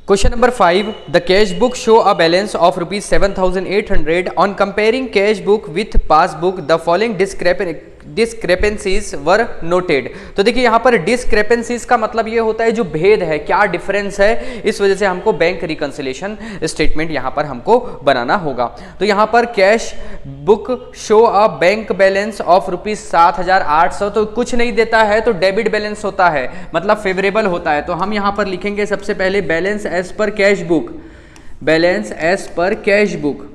Question number 5. The cash book show a balance of rupees 7,800. On comparing cash book with passbook, the following डिस्क्रेपेंसीज were noted. तो देखिए यहाँ पर डिस्क्रेपेंसीज का मतलब ये होता है जो भेद है, क्या डिफरेंस है, इस वजह से हमको बैंक रिकंसिलेशन स्टेटमेंट यहाँ पर हमको बनाना होगा। तो यहाँ पर cash book show a bank balance of rupees 7,800, तो कुछ नहीं देता है तो डेबिट बैलेंस होता है, मतलब फेवरेबल होता है। तो हम यहाँ पर लिखेंगे सबसे पहले balance as per cash book, balance as per cash book,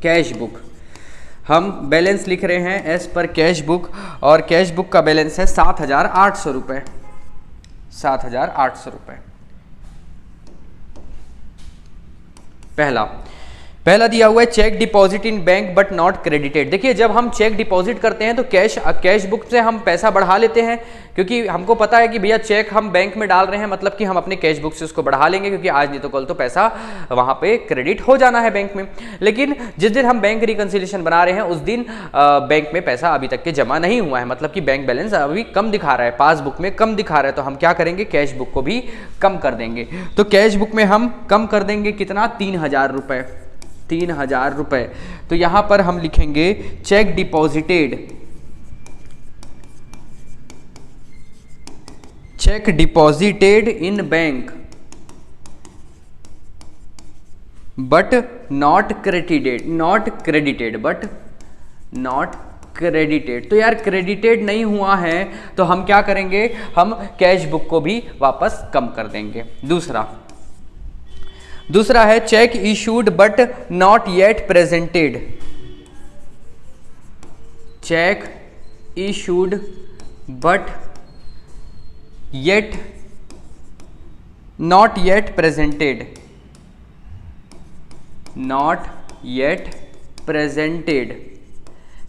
cash book हम बैलेंस लिख रहे हैं एज पर कैश बुक, और कैश बुक का बैलेंस है 7,800 रुपये, 7,800 रुपये। पहला दिया हुआ है cheque deposit in bank but not credited. देखिए जब हम चेक डिपॉजिट करते हैं तो कैश बुक से हम पैसा बढ़ा लेते हैं, क्योंकि हमको पता है कि भैया चेक हम बैंक में डाल रहे हैं, मतलब कि हम अपने कैश बुक से उसको बढ़ा लेंगे, क्योंकि आज नहीं तो कल तो पैसा वहां पे क्रेडिट हो जाना है बैंक में। लेकिन जिस दिन हम बैंक रिकंसिलिएशन बना रहे हैं उस दिन बैंक में पैसा अभी तक के जमा नहीं हुआ है, मतलब कि बैंक बैलेंस अभी कम दिखा रहा है, पासबुक में कम दिखा रहा है। तो हम क्या करेंगे, कैश बुक को भी कम कर देंगे। तो कैश बुक में हम कम कर देंगे कितना, 3,000 रुपये, 3,000 रुपये। तो यहां पर हम लिखेंगे check deposited, check deposited in bank but not credited, not credited but not credited. तो यार क्रेडिटेड नहीं हुआ है तो हम क्या करेंगे, हम कैश बुक को भी वापस कम कर देंगे। दूसरा है check issued but not yet presented, check issued but yet not yet presented, not yet presented.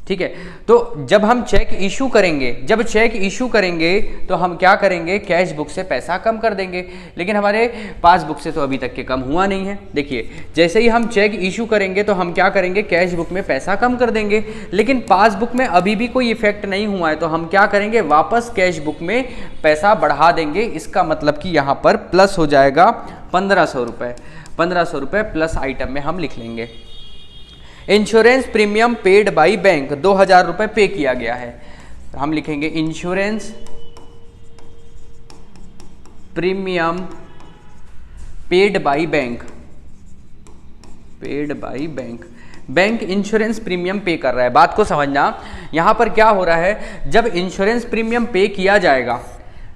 ठीक है, तो जब हम चेक इशू करेंगे, जब चेक इशू करेंगे तो हम क्या करेंगे, कैश बुक से पैसा कम कर देंगे। लेकिन हमारे पासबुक से तो अभी तक के कम हुआ नहीं है। देखिए जैसे ही हम चेक इशू करेंगे तो हम क्या करेंगे, कैश बुक में पैसा कम कर देंगे, लेकिन पासबुक में अभी भी कोई इफेक्ट नहीं हुआ है। तो हम क्या करेंगे, वापस कैश बुक में पैसा बढ़ा देंगे। इसका मतलब कि यहाँ पर प्लस हो जाएगा 1,500 रुपये, 1,500 रुपये प्लस आइटम में हम लिख लेंगे। Insurance premium paid by bank, 2,000 रुपये पे किया गया है, हम लिखेंगे insurance premium paid by bank, paid by bank, bank insurance premium पे कर रहा है। बात को समझना, यहां पर क्या हो रहा है, जब इंश्योरेंस प्रीमियम पे किया जाएगा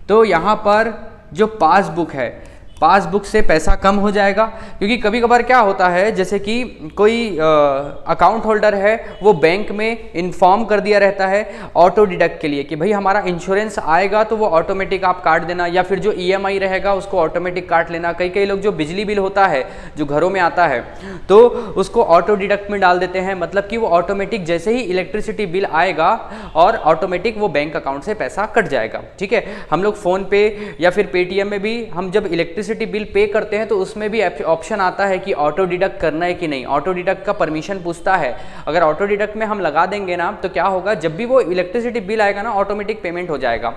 तो यहां पर जो पासबुक है, पासबुक से पैसा कम हो जाएगा। क्योंकि कभी कभार क्या होता है, जैसे कि कोई अकाउंट होल्डर है वो बैंक में इन्फॉर्म कर दिया रहता है ऑटो डिडक्ट के लिए कि भाई हमारा इंश्योरेंस आएगा तो वो ऑटोमेटिक आप काट देना, या फिर जो ईएमआई रहेगा उसको ऑटोमेटिक काट लेना। कई लोग जो बिजली बिल होता है जो घरों में आता है तो उसको ऑटो डिडक्ट में डाल देते हैं, मतलब कि वो ऑटोमेटिक जैसे ही इलेक्ट्रिसिटी बिल आएगा और ऑटोमेटिक वो बैंक अकाउंट से पैसा कट जाएगा। ठीक है, हम लोग फोन पे या फिर पेटीएम में भी हम जब इलेक्ट्रिसिटी बिल पे करते हैं तो उसमें भी ऑप्शन आता है कि ऑटो डिडक्ट करना है कि नहीं, ऑटो डिडक्ट का परमिशन पूछता है। अगर ऑटो डिडक्ट में हम लगा देंगे ना तो क्या होगा, जब भी वो इलेक्ट्रिसिटी बिल आएगा ना ऑटोमेटिक पेमेंट हो जाएगा।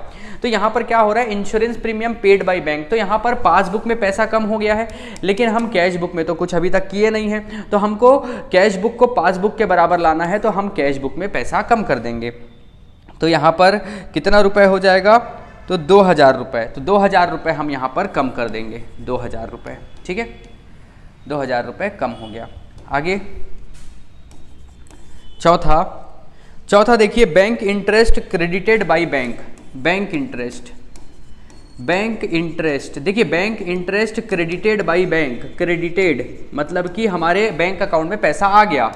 तो यहाँ पर क्या हो रहा है, insurance premium paid by bank. तो यहाँ पर पासबुक में पैसा कम हो गया है, लेकिन हम कैश बुक में तो कुछ अभी तक किए नहीं है, तो हमको कैश बुक को पासबुक के बराबर लाना है, तो हम कैश बुक में पैसा कम कर देंगे। तो यहाँ पर कितना रुपए हो जाएगा, तो 2,000 रुपये। तो 2,000 रुपये हम यहाँ पर कम कर देंगे, 2,000 रुपये। ठीक है, 2,000 रुपये कम हो गया। आगे चौथा देखिए, bank interest credited by bank, bank interest, bank interest. देखिए bank interest credited by bank, credited मतलब कि हमारे बैंक अकाउंट में पैसा आ गया,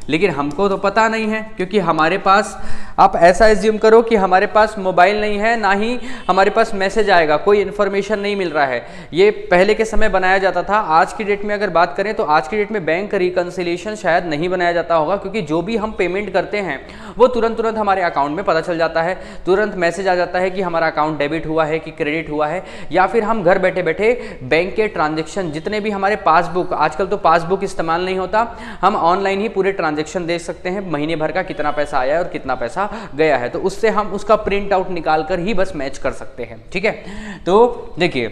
लेकिन हमको तो पता नहीं है, क्योंकि हमारे पास, आप ऐसा एज्यूम करो कि हमारे पास मोबाइल नहीं है, ना ही हमारे पास मैसेज आएगा, कोई इन्फॉर्मेशन नहीं मिल रहा है। ये पहले के समय बनाया जाता था। आज की डेट में अगर बात करें तो आज की डेट में बैंक रिकंसिलिएशन शायद नहीं बनाया जाता होगा, क्योंकि जो भी हम पेमेंट करते हैं वो तुरंत हमारे अकाउंट में पता चल जाता है, तुरंत मैसेज आ जाता है कि हमारा अकाउंट डेबिट हुआ है कि क्रेडिट हुआ है, या फिर हम घर बैठे बैठे बैंक के ट्रांजेक्शन जितने भी हमारे पासबुक, आजकल तो पासबुक इस्तेमाल नहीं होता, हम ऑनलाइन ही पूरे ट्रांजेक्शन देख सकते हैं, महीने भर का कितना पैसा आया है और कितना पैसा गया है, तो उससे हम उसका प्रिंट आउट निकाल कर ही बस मैच कर सकते हैं। ठीक है, तो देखिए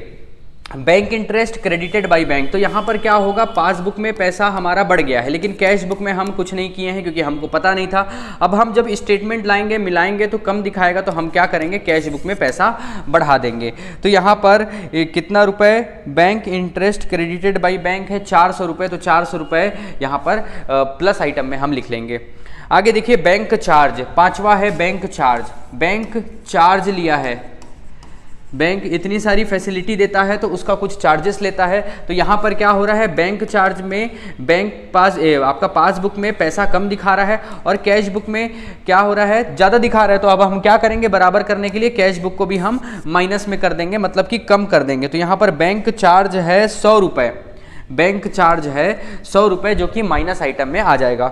bank interest credited by bank, तो यहाँ पर क्या होगा, पासबुक में पैसा हमारा बढ़ गया है लेकिन कैश बुक में हम कुछ नहीं किए हैं क्योंकि हमको पता नहीं था। अब हम जब स्टेटमेंट लाएंगे मिलाएंगे तो कम दिखाएगा, तो हम क्या करेंगे, कैश बुक में पैसा बढ़ा देंगे। तो यहाँ पर कितना रुपए bank interest credited by bank है, 400 रुपये, तो 400 रुपये यहाँ पर प्लस आइटम में हम लिख लेंगे। आगे देखिए बैंक चार्ज, पांचवा है बैंक चार्ज। बैंक चार्ज लिया है, बैंक इतनी सारी फैसिलिटी देता है तो उसका कुछ चार्जेस लेता है। तो यहाँ पर क्या हो रहा है, बैंक चार्ज में बैंक आपका पासबुक में पैसा कम दिखा रहा है और कैश बुक में क्या हो रहा है, ज़्यादा दिखा रहा है। तो अब हम क्या करेंगे, बराबर करने के लिए कैश बुक को भी हम माइनस में कर देंगे, मतलब कि कम कर देंगे। तो यहाँ पर बैंक चार्ज है 100 रुपये, बैंक चार्ज है 100 रुपये जो कि माइनस आइटम में आ जाएगा।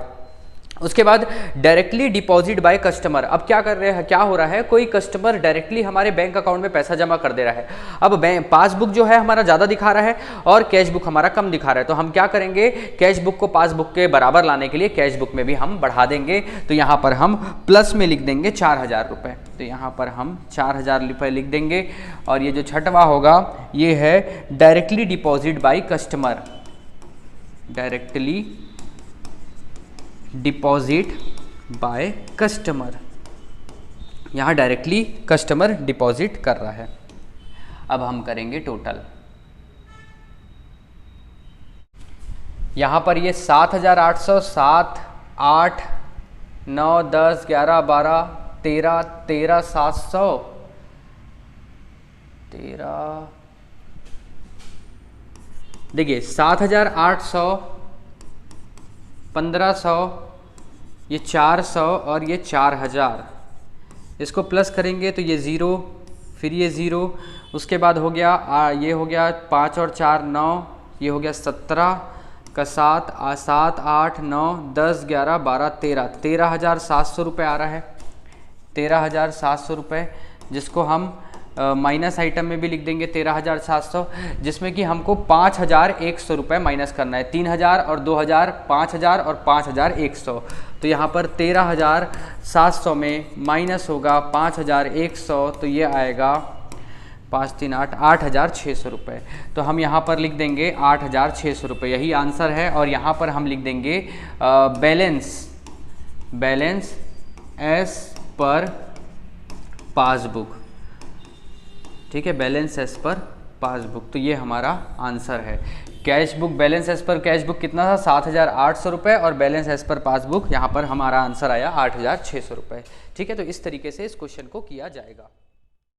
उसके बाद डायरेक्टली डिपॉजिट बाय कस्टमर। अब क्या कर रहे हैं, क्या हो रहा है, कोई कस्टमर डायरेक्टली हमारे बैंक अकाउंट में पैसा जमा कर दे रहा है। अब बैंक पासबुक जो है हमारा ज़्यादा दिखा रहा है और कैश बुक हमारा कम दिखा रहा है। तो हम क्या करेंगे, कैश बुक को पासबुक के बराबर लाने के लिए कैश बुक में भी हम बढ़ा देंगे। तो यहाँ पर हम प्लस में लिख देंगे 4000 रुपये। तो यहाँ पर हम 4000 रुपये लिख देंगे। और ये जो छठवां होगा ये है directly deposit by customer, directly deposit by customer. यहाँ डायरेक्टली कस्टमर डिपॉजिट कर रहा है। अब हम करेंगे टोटल। यहाँ पर ये 7800, 7, 8, 9, 10, 11, 12, 13, 700, 13, देखिए 7800, 1500, ये 400 और ये 4000, इसको प्लस करेंगे तो ये 0, फिर ये 0, उसके बाद हो गया ये हो गया 5 और 4 9, ये हो गया 17 का 7, 7, 8, 9, 10, 11, 12, 13, 13,700 रुपये आ रहा है, 13,700 रुपये, जिसको हम माइनस आइटम में भी लिख देंगे 13,700, जिसमें कि हमको 5,100 रुपये माइनस करना है। 3,000 और 2,000, 5,000 और 5,100। तो यहाँ पर 13,700 में माइनस होगा 5,100, तो ये आएगा 5 3 8, 8,600 रुपये। तो हम यहाँ पर लिख देंगे 8,600 रुपये, यही आंसर है। और यहाँ पर हम लिख देंगे बैलेंस एज पर पासबुक, ठीक है, बैलेंस एज पर पासबुक। तो ये हमारा आंसर है। Cash book, balance as per cash book कितना था, 7,800 रुपये, और बैलेंस एज पर पासबुक यहाँ पर हमारा आंसर आया 8,600 रुपये। ठीक है, तो इस तरीके से इस क्वेश्चन को किया जाएगा।